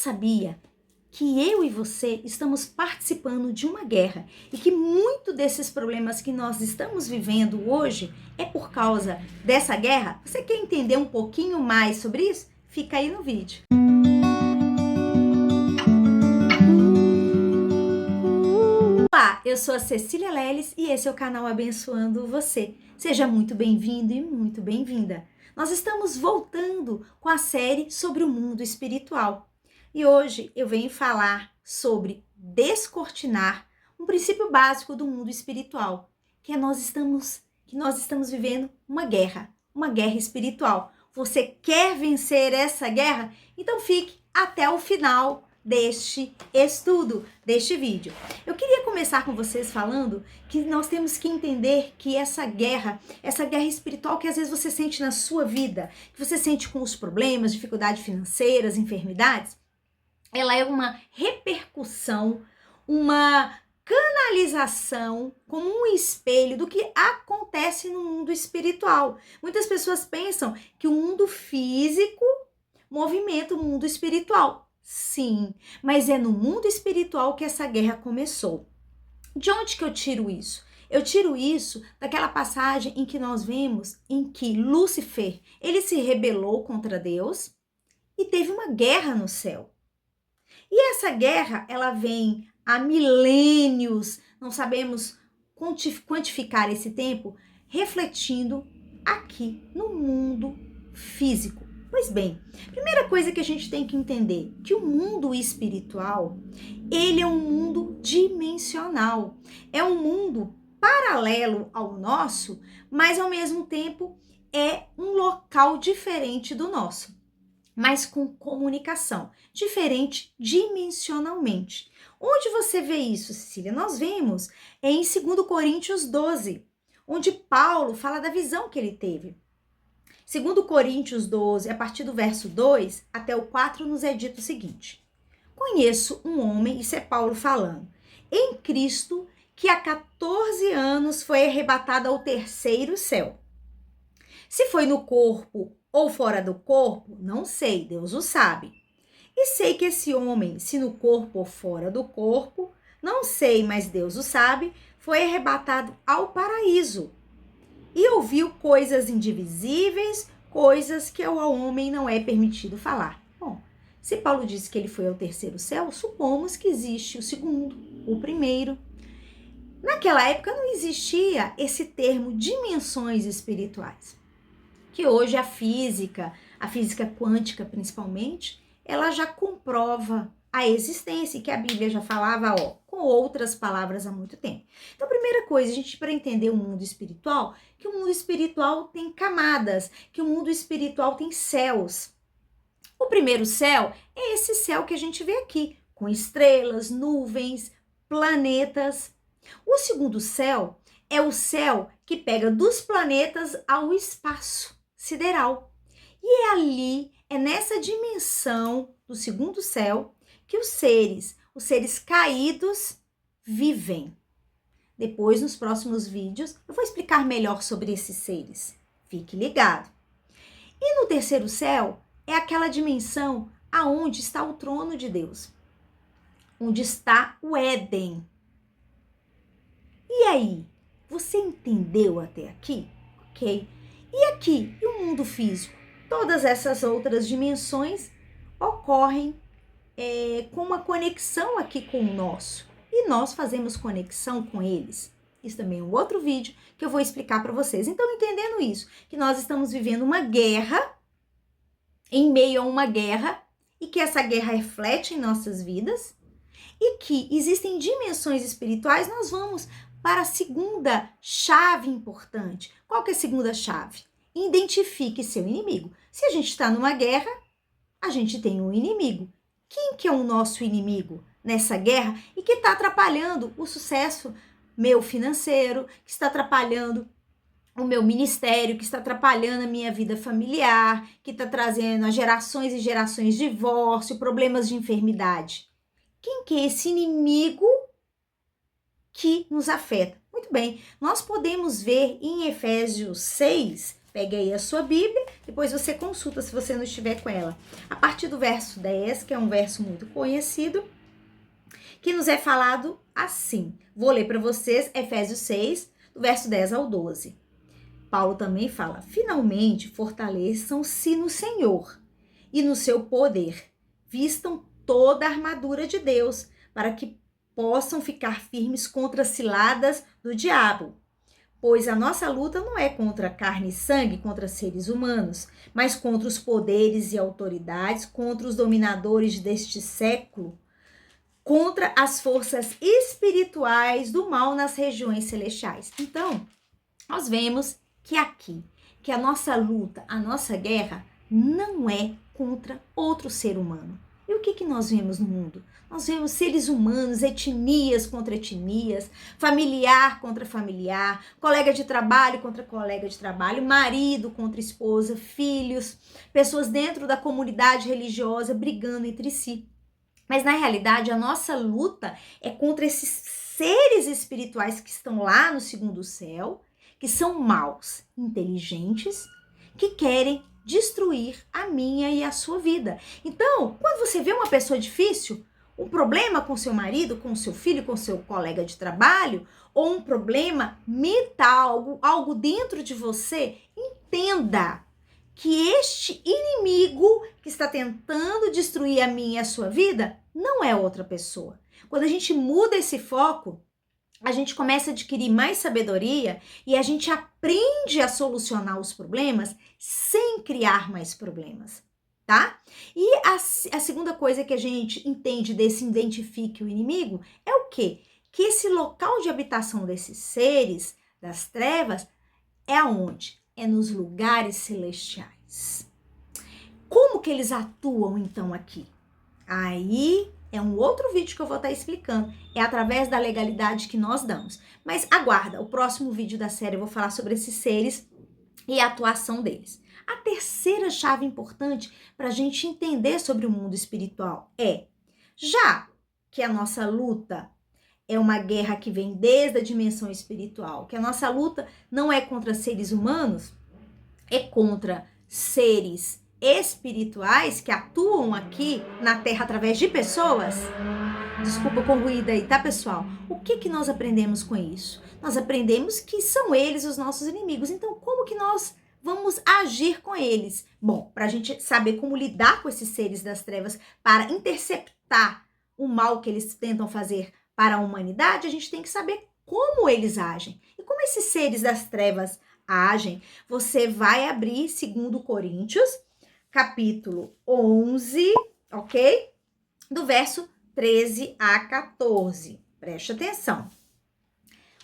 sabia que eu e você estamos participando de uma guerra e que muito desses problemas que nós estamos vivendo hoje é por causa dessa guerra? Você quer entender um pouquinho mais sobre isso? Fica aí no vídeo. Olá, eu sou a Cecília Leles e esse é o canal Abençoando Você. Seja muito bem-vindo e muito bem-vinda. Nós estamos voltando com a série sobre o mundo espiritual. E hoje eu venho falar sobre descortinar um princípio básico do mundo espiritual, que nós estamos vivendo uma guerra espiritual. Você quer vencer essa guerra? Então fique até o final deste estudo, deste vídeo. Eu queria começar com vocês falando que nós temos que entender que essa guerra espiritual que às vezes você sente na sua vida, que você sente com os problemas, dificuldades financeiras, enfermidades, ela é uma repercussão, uma canalização, como um espelho do que acontece no mundo espiritual. Muitas pessoas pensam que o mundo físico movimenta o mundo espiritual. Sim, mas é no mundo espiritual que essa guerra começou. De onde que eu tiro isso? Eu tiro isso daquela passagem em que nós vemos em que Lúcifer, ele se rebelou contra Deus e teve uma guerra no céu. E essa guerra, ela vem há milênios, não sabemos quantificar esse tempo, refletindo aqui no mundo físico. Pois bem, primeira coisa que a gente tem que entender, que o mundo espiritual, ele é um mundo dimensional, é um mundo paralelo ao nosso, mas ao mesmo tempo é um local diferente do nosso, mas com comunicação, diferente dimensionalmente. Onde você vê isso, Cecília? Nós vemos em 2 Coríntios 12, onde Paulo fala da visão que ele teve. 2 Coríntios 12, a partir do verso 2 até o 4, nos é dito o seguinte: conheço um homem, isso é Paulo falando, em Cristo, que há 14 anos foi arrebatado ao terceiro céu. Se foi no corpo ou fora do corpo, não sei, Deus o sabe. E sei que esse homem, se no corpo ou fora do corpo, não sei, mas Deus o sabe, foi arrebatado ao paraíso. E ouviu coisas indivisíveis, coisas que ao homem não é permitido falar. Bom, se Paulo disse que ele foi ao terceiro céu, supomos que existe o segundo, o primeiro. Naquela época não existia esse termo dimensões espirituais, que hoje a física quântica principalmente, ela já comprova a existência, que a Bíblia já falava, com outras palavras há muito tempo. Então, a primeira coisa, a gente para entender o mundo espiritual, que o mundo espiritual tem camadas, que o mundo espiritual tem céus. O primeiro céu é esse céu que a gente vê aqui, com estrelas, nuvens, planetas. O segundo céu é o céu que pega dos planetas ao espaço sideral. E é ali, é nessa dimensão do segundo céu que os seres caídos vivem. Depois, nos próximos vídeos, eu vou explicar melhor sobre esses seres. Fique ligado. E no terceiro céu é aquela dimensão aonde está o trono de Deus, onde está o Éden. E aí, você entendeu até aqui? Ok. E aqui, e o mundo físico? Todas essas outras dimensões ocorrem com uma conexão aqui com o nosso. E nós fazemos conexão com eles. Isso também é um outro vídeo que eu vou explicar para vocês. Então, entendendo isso, que nós estamos vivendo uma guerra, em meio a uma guerra, e que essa guerra reflete em nossas vidas, e que existem dimensões espirituais, nós vamos para a segunda chave importante. Qual que é a segunda chave? Identifique seu inimigo. Se a gente está numa guerra, a gente tem um inimigo. Quem que é o nosso inimigo nessa guerra e que está atrapalhando o sucesso meu financeiro, que está atrapalhando o meu ministério, que está atrapalhando a minha vida familiar, que está trazendo a gerações e gerações de divórcio, problemas de enfermidade? Quem que é esse inimigo que nos afeta? Muito bem, nós podemos ver em Efésios 6, Pegue aí a sua Bíblia, depois você consulta se você não estiver com ela. A partir do verso 10, que é um verso muito conhecido, que nos é falado assim. Vou ler para vocês Efésios 6, do verso 10 ao 12. Paulo também fala: finalmente fortaleçam-se no Senhor e no seu poder. Vistam toda a armadura de Deus, para que possam ficar firmes contra as ciladas do diabo. Pois a nossa luta não é contra carne e sangue, contra seres humanos, mas contra os poderes e autoridades, contra os dominadores deste século, contra as forças espirituais do mal nas regiões celestiais. Então, nós vemos que aqui, que a nossa luta, a nossa guerra, não é contra outro ser humano. E o que nós vemos no mundo? Nós vemos seres humanos, etnias contra etnias, familiar contra familiar, colega de trabalho contra colega de trabalho, marido contra esposa, filhos, pessoas dentro da comunidade religiosa brigando entre si. Mas na realidade a nossa luta é contra esses seres espirituais que estão lá no segundo céu, que são maus, inteligentes, que querem destruir a minha e a sua vida. Então, quando você vê uma pessoa difícil, um problema com seu marido, com seu filho, com seu colega de trabalho, ou um problema mental, algo dentro de você, entenda que este inimigo que está tentando destruir a minha e a sua vida não é outra pessoa. Quando a gente muda esse foco, a gente começa a adquirir mais sabedoria e a gente aprende a solucionar os problemas sem criar mais problemas, tá? E a segunda coisa que a gente entende desse identifique o inimigo é o quê? Que esse local de habitação desses seres das trevas é aonde? É nos lugares celestiais. Como que eles atuam então aqui? Aí é um outro vídeo que eu vou estar explicando. É através da legalidade que nós damos. Mas aguarda, o próximo vídeo da série eu vou falar sobre esses seres e a atuação deles. A terceira chave importante para a gente entender sobre o mundo espiritual é, já que a nossa luta é uma guerra que vem desde a dimensão espiritual, que a nossa luta não é contra seres humanos, é contra seres espirituais que atuam aqui na Terra através de pessoas. Desculpa com ruído aí, tá, pessoal? O que nós aprendemos com isso? Nós aprendemos que são eles os nossos inimigos. Então, como que nós vamos agir com eles? Bom, para a gente saber como lidar com esses seres das trevas para interceptar o mal que eles tentam fazer para a humanidade, a gente tem que saber como eles agem. E como esses seres das trevas agem, você vai abrir 2 Coríntios, capítulo 11, ok? Do verso 13 a 14. Preste atenção.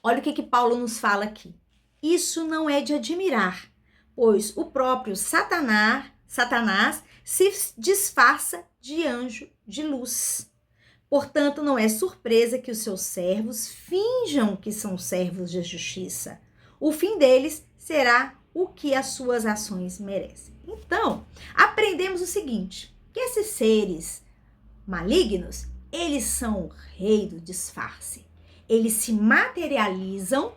Olha o que Paulo nos fala aqui. Isso não é de admirar, pois o próprio Satanás se disfarça de anjo de luz. Portanto, não é surpresa que os seus servos finjam que são servos de justiça. O fim deles será o que as suas ações merecem. Então, aprendemos o seguinte, que esses seres malignos, eles são o rei do disfarce. Eles se materializam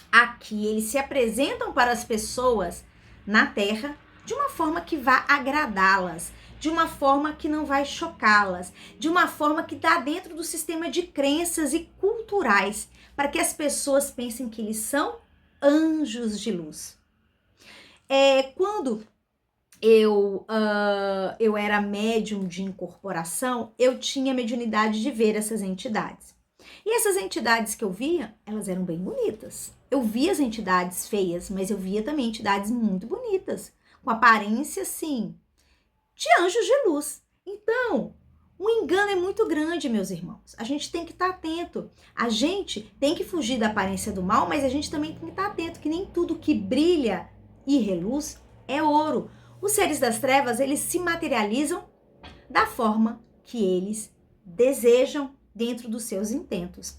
aqui, eles se apresentam para as pessoas na Terra de uma forma que vá agradá-las, de uma forma que não vai chocá-las, de uma forma que está dentro do sistema de crenças e culturais, para que as pessoas pensem que eles são anjos de luz. Quando eu era médium de incorporação, eu tinha mediunidade de ver essas entidades. E essas entidades que eu via, elas eram bem bonitas. Eu via as entidades feias, mas eu via também entidades muito bonitas, com aparência, assim, de anjos de luz. Então, o engano é muito grande, meus irmãos. A gente tem que estar atento. A gente tem que fugir da aparência do mal, mas a gente também tem que estar atento que nem tudo que brilha e reluz é ouro. Os seres das trevas, eles se materializam da forma que eles desejam dentro dos seus intentos.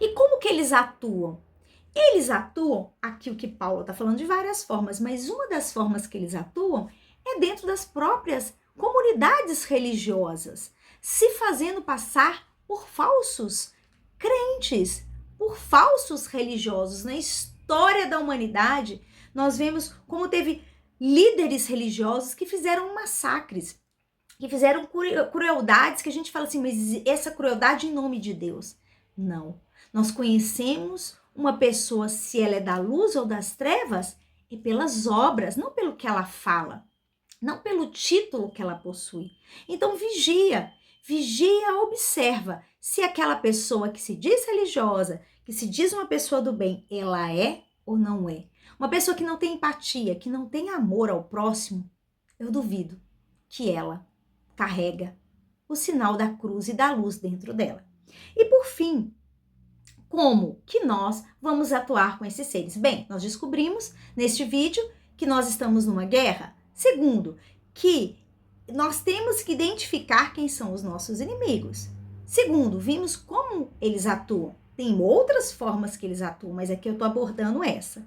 E como que eles atuam? Eles atuam, aqui o que Paulo está falando, de várias formas, mas uma das formas que eles atuam é dentro das próprias comunidades religiosas, se fazendo passar por falsos crentes, por falsos religiosos. Na história da humanidade, Nós vemos como teve líderes religiosos que fizeram massacres, que fizeram crueldades, que a gente fala assim, mas essa crueldade em nome de Deus. Não. Nós conhecemos uma pessoa, se ela é da luz ou das trevas, é pelas obras, não pelo que ela fala, não pelo título que ela possui. Então vigia, observa se aquela pessoa que se diz religiosa, que se diz uma pessoa do bem, ela é ou não é. Uma pessoa que não tem empatia, que não tem amor ao próximo, eu duvido que ela carrega o sinal da cruz e da luz dentro dela. E por fim, como que nós vamos atuar com esses seres? Bem, nós descobrimos neste vídeo que nós estamos numa guerra. Segundo, que nós temos que identificar quem são os nossos inimigos. Segundo, vimos como eles atuam. Tem outras formas que eles atuam, mas aqui eu estou abordando essa.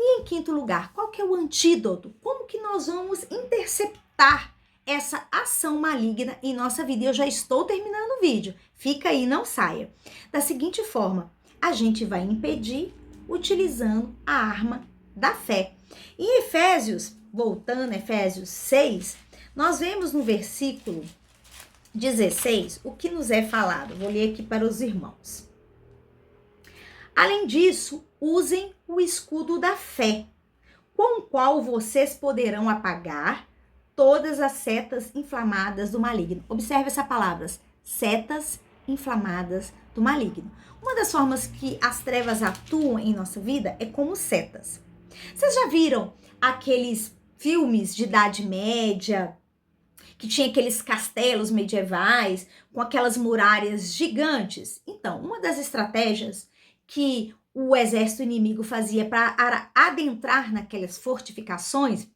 E em quinto lugar, qual que é o antídoto? Como que nós vamos interceptar essa ação maligna em nossa vida? Eu já estou terminando o vídeo. Fica aí, não saia. Da seguinte forma, a gente vai impedir utilizando a arma da fé. Em Efésios, voltando, Efésios 6, nós vemos no versículo 16 o que nos é falado. Vou ler aqui para os irmãos. Além disso, usem o escudo da fé, com o qual vocês poderão apagar todas as setas inflamadas do maligno. Observe essa palavra, setas inflamadas do maligno. Uma das formas que as trevas atuam em nossa vida é como setas. Vocês já viram aqueles filmes de Idade Média, que tinha aqueles castelos medievais com aquelas muralhas gigantes? Então, uma das estratégias que o exército inimigo fazia para adentrar naquelas fortificações,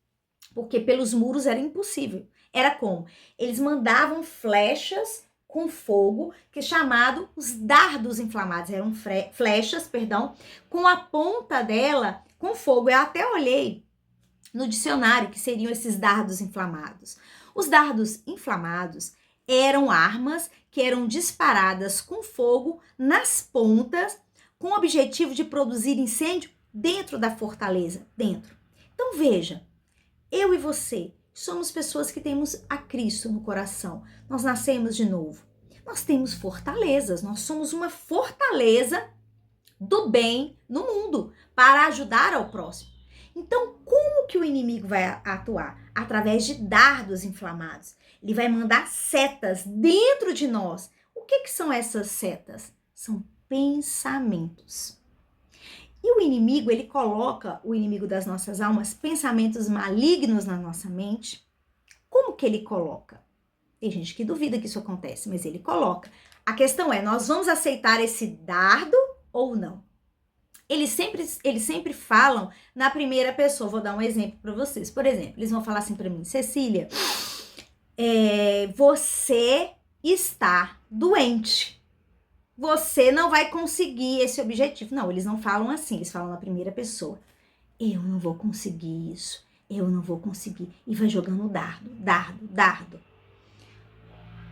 porque pelos muros era impossível, era como? Eles mandavam flechas com fogo, que é chamado os dardos inflamados, eram flechas, com a ponta dela com fogo. Eu até olhei no dicionário que seriam esses dardos inflamados. Os dardos inflamados eram armas que eram disparadas com fogo nas pontas, com o objetivo de produzir incêndio dentro da fortaleza, dentro. Então veja, eu e você somos pessoas que temos a Cristo no coração. Nós nascemos de novo. Nós temos fortalezas, nós somos uma fortaleza do bem no mundo para ajudar ao próximo. Então, como que o inimigo vai atuar? Através de dardos inflamados. Ele vai mandar setas dentro de nós. O que são essas setas? São pensamentos. E o inimigo, ele coloca, o inimigo das nossas almas, pensamentos malignos na nossa mente. Como que ele coloca? Tem gente que duvida que isso acontece, mas ele coloca. A questão é, nós vamos aceitar esse dardo ou não? Eles sempre falam na primeira pessoa. Vou dar um exemplo para vocês. Por exemplo, eles vão falar assim para mim: Cecília, você está doente. Você não vai conseguir esse objetivo. Não, eles não falam assim, eles falam na primeira pessoa. Eu não vou conseguir isso, eu não vou conseguir. E vai jogando dardo.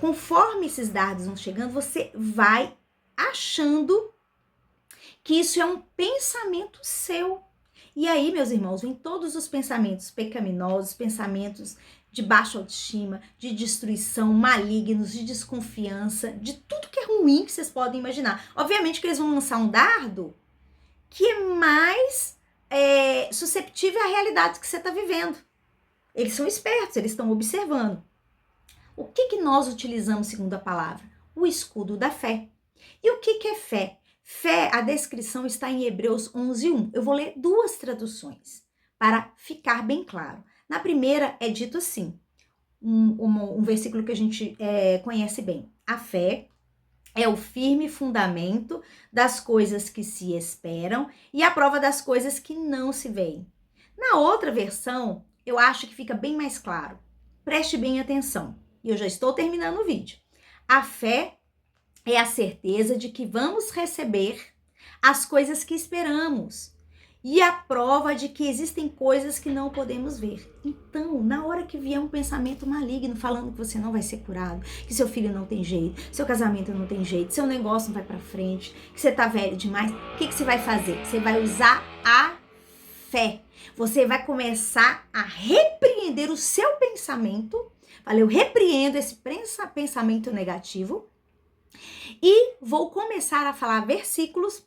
Conforme esses dardos vão chegando, você vai achando que isso é um pensamento seu. E aí, meus irmãos, vem todos os pensamentos pecaminosos, pensamentos de baixa autoestima, de destruição, malignos, de desconfiança, de tudo que é ruim que vocês podem imaginar. Obviamente que eles vão lançar um dardo que é mais susceptível à realidade que você está vivendo. Eles são espertos, eles estão observando. O que nós utilizamos segundo a palavra? O escudo da fé. E o que é fé? Fé, a descrição está em Hebreus 11:1. Eu vou ler duas traduções para ficar bem claro. Na primeira é dito assim, um versículo que a gente conhece bem. A fé é o firme fundamento das coisas que se esperam e a prova das coisas que não se veem. Na outra versão, eu acho que fica bem mais claro. Preste bem atenção. E eu já estou terminando o vídeo. A fé é a certeza de que vamos receber as coisas que esperamos e a prova de que existem coisas que não podemos ver. Então, na hora que vier um pensamento maligno falando que você não vai ser curado, que seu filho não tem jeito, seu casamento não tem jeito, seu negócio não vai pra frente, que você tá velho demais, o que você vai fazer? Você vai usar a fé. Você vai começar a repreender o seu pensamento. Eu repreendo esse pensamento negativo e vou começar a falar versículos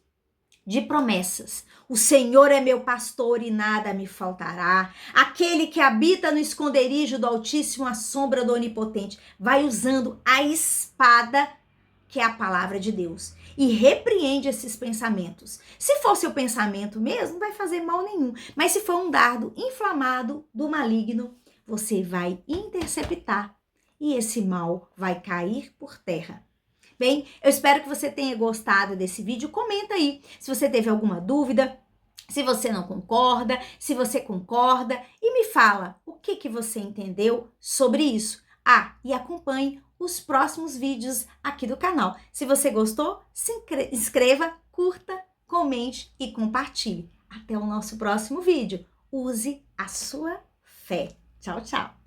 de promessas. O Senhor é meu pastor e nada me faltará. Aquele que habita no esconderijo do Altíssimo, à sombra do Onipotente. Vai usando a espada, que é a palavra de Deus, e repreende esses pensamentos. Se for seu pensamento mesmo, não vai fazer mal nenhum. Mas se for um dardo inflamado do maligno, você vai interceptar e esse mal vai cair por terra. Bem, eu espero que você tenha gostado desse vídeo. Comenta aí se você teve alguma dúvida, se você não concorda, se você concorda, e me fala o que você entendeu sobre isso. E acompanhe os próximos vídeos aqui do canal. Se você gostou, se inscreva, curta, comente e compartilhe. Até o nosso próximo vídeo. Use a sua fé. Tchau, tchau.